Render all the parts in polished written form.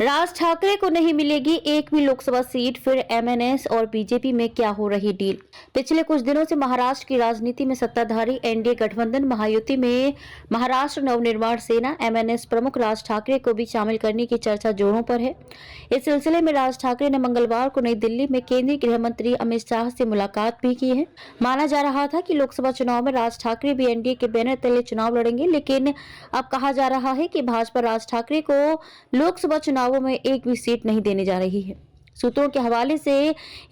राज ठाकरे को नहीं मिलेगी एक भी लोकसभा सीट, फिर एमएनएस और बीजेपी में क्या हो रही डील। पिछले कुछ दिनों से महाराष्ट्र की राजनीति में सत्ताधारी एनडीए गठबंधन महायुति में महाराष्ट्र नवनिर्माण सेना एमएनएस प्रमुख राज ठाकरे को भी शामिल करने की चर्चा जोरों पर है। इस सिलसिले में राज ठाकरे ने मंगलवार को नई दिल्ली में केंद्रीय गृह मंत्री अमित शाह से मुलाकात भी की है। माना जा रहा था कि लोकसभा चुनाव में राज ठाकरे भी एनडीए के बैनर तले चुनाव लड़ेंगे, लेकिन अब कहा जा रहा है कि भाजपा राज ठाकरे को लोकसभा चुनावों में एक भी सीट नहीं देने जा रही है। सूत्रों के हवाले से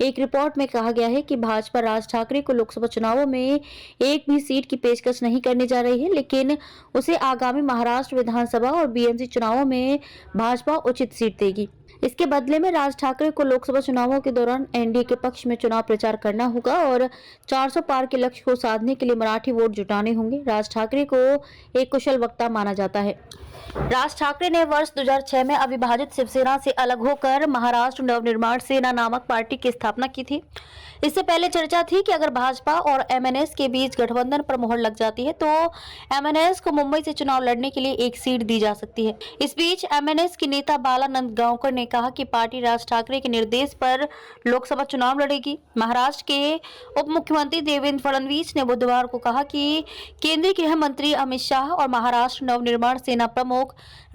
एक रिपोर्ट में कहा गया है कि भाजपा राज ठाकरे को लोकसभा चुनावों में एक भी सीट की पेशकश नहीं करने जा रही है, लेकिन उसे आगामी महाराष्ट्र विधानसभा और बीएमसी चुनावों में भाजपा उचित सीट देगी। इसके बदले में राज ठाकरे को लोकसभा चुनावों के दौरान एनडीए के पक्ष में चुनाव प्रचार करना होगा और 400 पार के लक्ष्य को साधने के लिए मराठी वोट जुटाने होंगे। राज ठाकरे को एक कुशल वक्ता माना जाता है। राज ठाकरे ने वर्ष 2006 में अविभाजित शिवसेना से अलग होकर महाराष्ट्र नवनिर्माण सेना नामक पार्टी की स्थापना की थी। इससे पहले चर्चा थी कि अगर भाजपा और एमएनएस के बीच गठबंधन पर मोहर लग जाती है तो एमएनएस को मुंबई से चुनाव लड़ने के लिए एक सीट दी जा सकती है। इस बीच एमएनएस के नेता बालानंद गांवकर ने कहा कि पार्टी राज ठाकरे के निर्देश पर लोकसभा चुनाव लड़ेगी। महाराष्ट्र के उप मुख्यमंत्री देवेंद्र फडणवीस ने बुधवार को कहा कि केंद्रीय गृह मंत्री अमित शाह और महाराष्ट्र नवनिर्माण सेना प्रमुख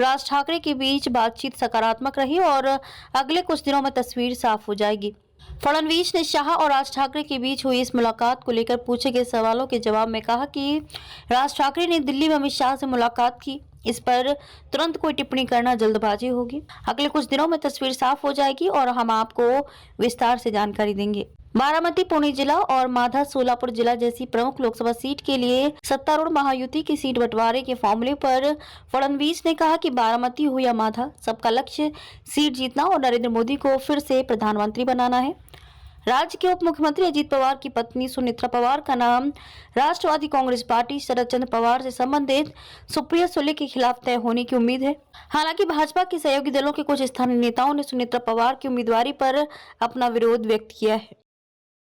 राज ठाकरे के बीच बातचीत सकारात्मक रही और अगले कुछ दिनों में तस्वीर साफ हो जाएगी। फडणवीस ने शाह और राज ठाकरे के बीच हुई इस मुलाकात को लेकर पूछे गए सवालों के जवाब में कहा कि राज ठाकरे ने दिल्ली में अमित शाह से मुलाकात की। इस पर तुरंत कोई टिप्पणी करना जल्दबाजी होगी। अगले कुछ दिनों में तस्वीर साफ हो जाएगी और हम आपको विस्तार से जानकारी देंगे। बारामती पुणे जिला और माधा सोलापुर जिला जैसी प्रमुख लोकसभा सीट के लिए सत्तारूढ़ महायुति की सीट बंटवारे के फॉर्मूले पर फडणवीस ने कहा कि बारामती हो या माधा, सबका लक्ष्य सीट जीतना और नरेंद्र मोदी को फिर से प्रधानमंत्री बनाना है। राज्य के उप मुख्यमंत्री अजित पवार की पत्नी सुनेत्रा पवार का नाम राष्ट्रवादी कांग्रेस पार्टी शरद चंद्र पवार से संबंधित सुप्रिया सुले के खिलाफ तय होने की उम्मीद है। हालांकि भाजपा के सहयोगी दलों के कुछ स्थानीय नेताओं ने सुनेत्रा पवार की उम्मीदवारी पर अपना विरोध व्यक्त किया है।